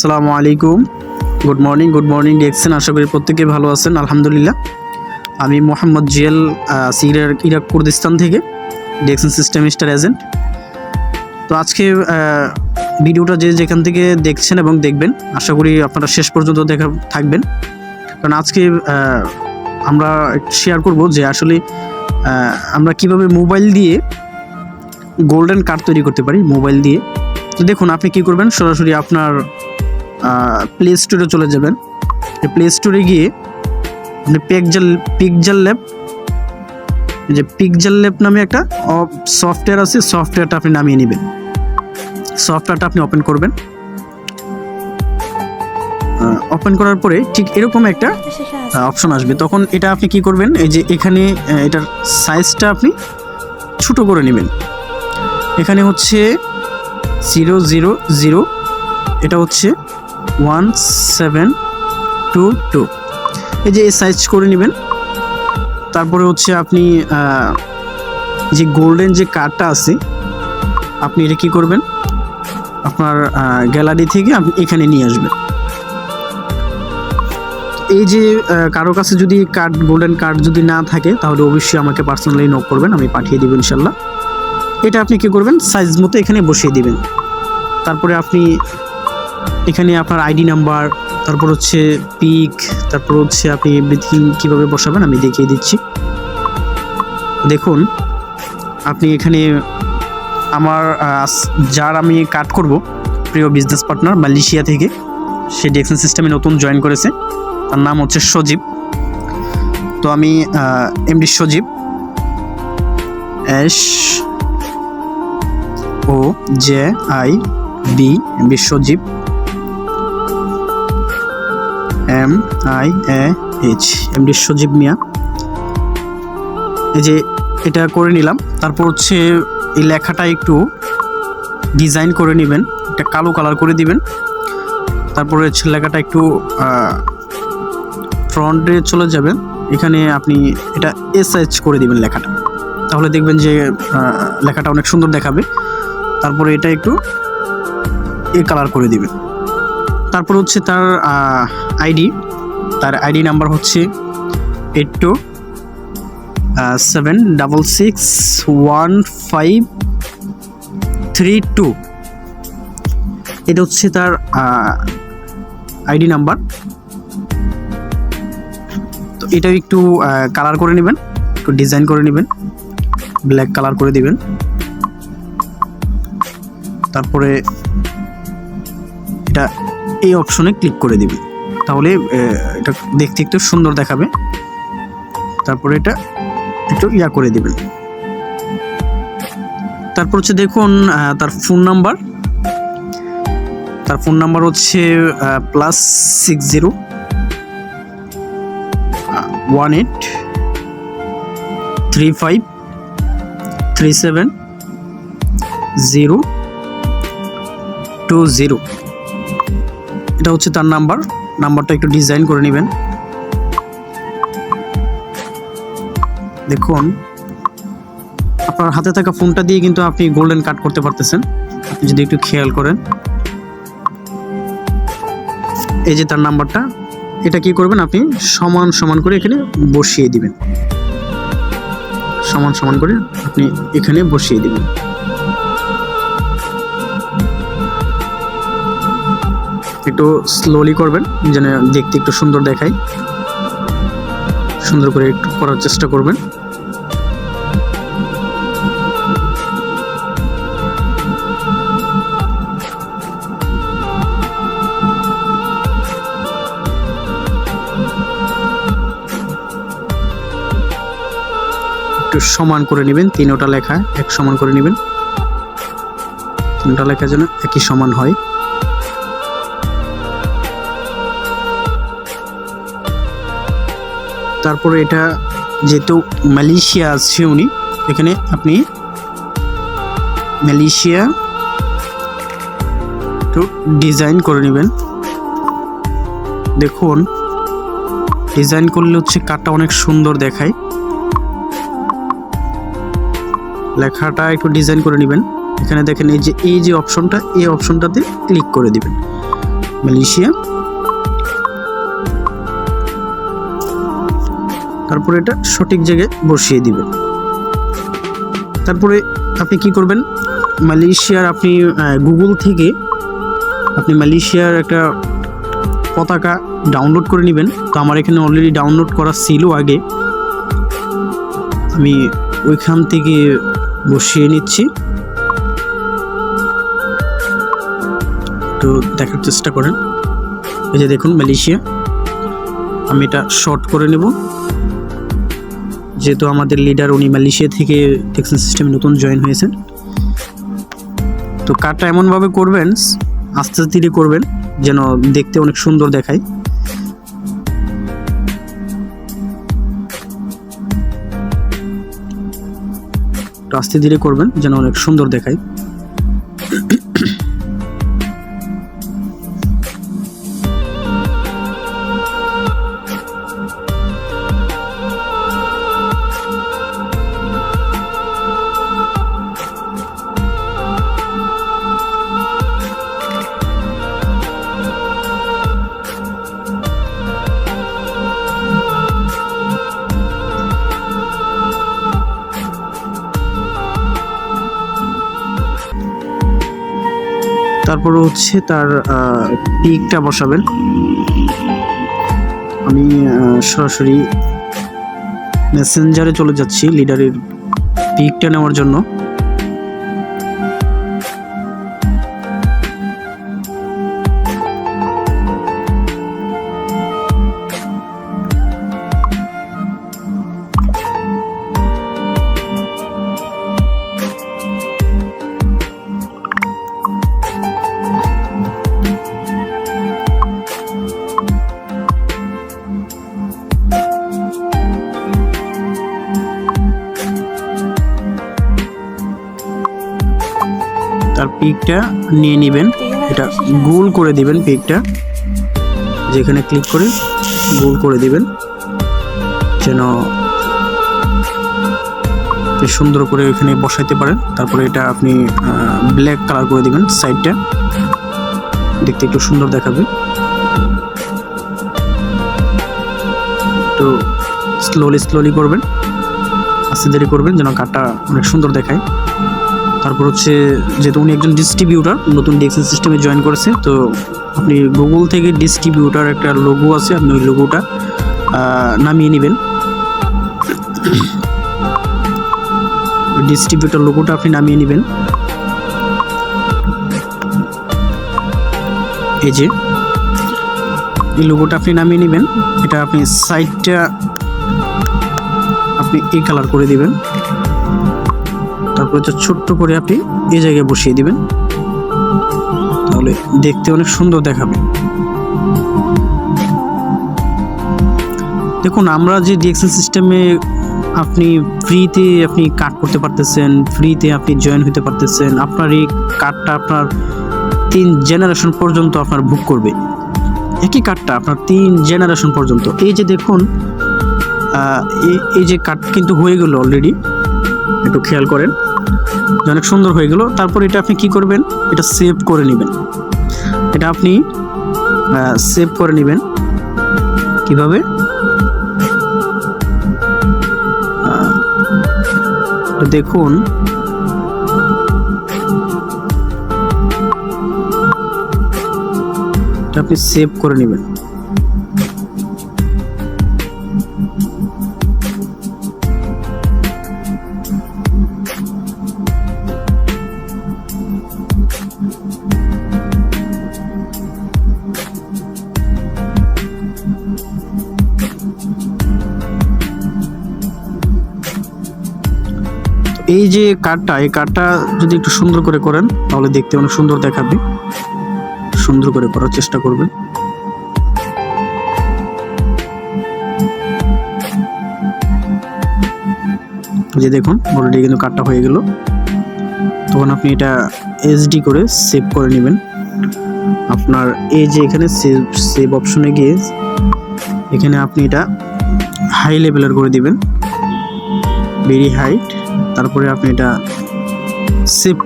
আসসালামু আলাইকুম, good morning দেখছেন। আশা করি প্রত্যেকে ভালো আছেন। আলহামদুলিল্লাহ, আমি মোহাম্মদ জিয়াল ইরাক কুর্দিস্তান থেকে দেখছেন সিস্টেম স্টার এজেন্ট। তো আজকে ভিডিওটা যেখান থেকে দেখছেন এবং দেখবেন, আশা করি আপনারা শেষ পর্যন্ত দেখা থাকবেন, কারণ আজকে আমরা শেয়ার করব যে আসলে আমরা কিভাবে মোবাইল দিয়ে গোল্ডেন কার্ড তৈরি করতে পারি মোবাইল দিয়ে। তো দেখুন, আপনি কি করবেন, সরাসরি আপনার প্লে স্টোরে চলে যাবেন। প্লে স্টোরে গিয়ে আপনি পিকজাল ল্যাব নামে একটা সফটওয়্যার আছে, সফটওয়্যারটা আপনি নামিয়ে নেবেন। সফটওয়্যারটা আপনি ওপেন করবেন। ওপেন করার পরে ঠিক এরকম একটা অপশন আসবে। তখন এটা আপনি কি করবেন, এই যে এখানে এটার সাইজটা আপনি ছোট করে নেবেন। এখানে হচ্ছে 000, এটা হচ্ছে 1722, এই যে সাইজ করে নেবেন। তারপরে হচ্ছে আপনি যে গোল্ডেন যে কার্ডটা আছে, আপনি এটা কি করবেন, আপনার গ্যালারি থেকে আপনি এখানে নিয়ে আসবেন। এই যে কারো কাছে যদি গোল্ডেন কার্ড যদি না থাকে, তাহলে অবশ্যই আমাকে পার্সোনালি নক করবেন, আমি পাঠিয়ে দেব ইনশাল্লাহ। এটা আপনি কি করবেন, সাইজ মতো এখানে বসিয়ে দিবেন। তারপরে আপনি এখানে আপনার আইডি নাম্বার, তারপর হচ্ছে পিক, তারপর হচ্ছে আপনি এভরিথিং কীভাবে বসাবেন আমি দেখিয়ে দিচ্ছি। দেখুন, আপনি এখানে আমার যার আমি কাট করব, প্রিয় বিজনেস পার্টনার মালয়েশিয়া থেকে, সে ডেক্সন সিস্টেমে নতুন জয়েন করেছে, তার নাম হচ্ছে সজীব। তো আমি এমডি সজীব, SOJIB, এমডি সজীব, MIAH, এমডি সজীব মিয়া। এই যে এটা করে নিলাম। তারপর হচ্ছে এই লেখাটা একটু ডিজাইন করে নেবেন, একটা কালো কালার করে দিবেন। তারপরে হচ্ছে লেখাটা একটু ফ্রন্টে চলে যাবেন, এখানে আপনি এটা সাইজ করে দিবেন লেখাটা, তাহলে দেখবেন যে লেখাটা অনেক সুন্দর দেখাবে। তারপরে এটা একটু কালার করে দিবেন। তারপর হচ্ছে তার আইডি নাম্বার হচ্ছে 82761532, এটা হচ্ছে তার আইডি নাম্বার। তো এটা একটু কালার করে নেবেন, একটু ডিজাইন করে নেবেন, ব্ল্যাক কালার করে দিবেন। তারপরে এটা এই অপশনে ক্লিক করে দিবেন, তাহলে এটা দেখতে একটু সুন্দর দেখাবে। তারপরে এটা একটু করে দিবেন। তারপর হচ্ছে দেখুন তার ফোন নাম্বার হচ্ছে +60 18 35 37 020, এটা হচ্ছে তার নাম্বারটা একটু ডিজাইন করে নেবেন। দেখুন, আপনার হাতে থাকা ফোনটা দিয়ে কিন্তু আপনি গোল্ডেন কাট করতে পারতেছেন, আপনি যদি একটু খেয়াল করেন। এই যে তার নাম্বারটা, এটা কি করবেন, আপনি সমান করে এখানে বসিয়ে দিবেন, সমান করে আপনি এখানে বসিয়ে দিবেন। একটু স্লোলি করবেন, যেন দেখতে একটু সুন্দর দেখায়, সুন্দর করে একটু করার চেষ্টা করবেন। একটু সমান করে নেবেন, তিনটা লেখা এক সমান করে নেবেন, তিনটা লেখা যেন একই সমান হয়। তারপরে এটা যেহেতু মালয়েশিয়া আছে উনি, এখানে আপনি মালয়েশিয়া একটু ডিজাইন করে নেবেন। দেখুন, ডিজাইন করলে হচ্ছে কার্ডটা অনেক সুন্দর দেখায়। লেখাটা একটু ডিজাইন করে নেবেন। এখানে দেখেন এই যে অপশনটা, এই অপশনটাতে ক্লিক করে দিবেন। মালয়েশিয়া, তারপরে এটা সঠিক জায়গায় বসিয়ে দিবেন। তারপরে আপনি কি করবেন, মালয়েশিয়ার আপনি গুগল থেকে আপনি মালয়েশিয়ার একটা পতাকা ডাউনলোড করে নেবেন। তো আমার এখানে অলরেডি ডাউনলোড করা ছিল আগে, আমি ওইখান থেকে বসিয়ে নিচ্ছি। তো দেখার চেষ্টা করেন, এই যে দেখুন মালয়েশিয়া। আমি এটা শর্ট করে নেব, যেহেতু আমাদের লিডার উনি মালয়েশিয়া থেকে টেক্সন সিস্টেমে নতুন জয়েন হয়েছেন। তো কাটটা এমনভাবে করবেন, আস্তে ধীরে করবেন, যেন দেখতে অনেক সুন্দর দেখায়। তো আস্তে ধীরে করবেন যেন অনেক সুন্দর দেখায়। তারপর হচ্ছে তার পিকটা বসাবেন। আমি সরাসরি মেসেঞ্জারে চলে যাচ্ছি লিডারের পিকটা নেওয়ার জন্য। তার পিকটা নিয়ে নেবেন, এটা গোল করে দিবেন। পিকটা যেখানে ক্লিক করে গোল করে দিবেন, যেন সুন্দর করে এখানে বসাইতে পারেন। তারপরে এটা আপনি ব্ল্যাক কালার করে দিবেন, সাইডটা দেখতে একটু সুন্দর দেখাবে। তো স্লোলি করবেন, আস্তে ধীরে করবেন, যেন কাটটা অনেক সুন্দর দেখায়। তারপর হচ্ছে যেহেতু উনি একজন ডিস্ট্রিবিউটার, নতুন ডিএক্সএন সিস্টেমে জয়েন করেছে, তো আপনি গুগল থেকে ডিস্ট্রিবিউটার একটা লোগো আছে, আপনি ওই লোগোটা নামিয়ে নেবেন। ডিস্ট্রিবিউটার লোগোটা আপনি নামিয়ে নেবেন। এই যে এই লোগোটা আপনি নামিয়ে নেবেন, এটা আপনি সাইডটা আপনি এই কালার করে দিবেন। তারপর হচ্ছে ছোট্ট করে আপনি এই জায়গায় বসিয়ে দিবেন, তাহলে দেখতে অনেক সুন্দর দেখাবে। দেখুন, আমরা যে ডিএক্সএন সিস্টেমে আপনি ফ্রিতে আপনি কাট করতে পারতেছেন, ফ্রিতে আপনি জয়েন হতে পারতেছেন, আপনার এই কার্ডটা আপনার 3 জেনারেশন পর্যন্ত আপনার বুক করবে। একই কার্ডটা আপনার 3 জেনারেশন পর্যন্ত। এই যে দেখুন, এই যে কার্ড কিন্তু হয়ে গেল অলরেডি, একটু খেয়াল করেন, অনেক সুন্দর হয়ে গেল। তারপর এটা আপনি কি করবেন, এটা সেভ করে নেবেন। এটা আপনি সেভ করে নেবেন কিভাবে, দেখুন এটা আপনি সেভ করে নেবেন। এই যে কার্ডটা, এই কার্ডটা যদি একটু সুন্দর করে করেন তাহলে দেখতে অনেক সুন্দর দেখাবে। সুন্দর করে করার চেষ্টা করবেন। যে দেখুন অলরেডি কিন্তু কার্ডটা হয়ে গেল। তখন আপনি এটা এইচডি করে সেভ করে নেবেন। আপনার এই যে এখানে সেভ অপশনে গিয়ে এখানে আপনি এটা হাই লেভেলের করে দিবেন, ভেরি হাইট। তারপরে আপনি এটা সেভ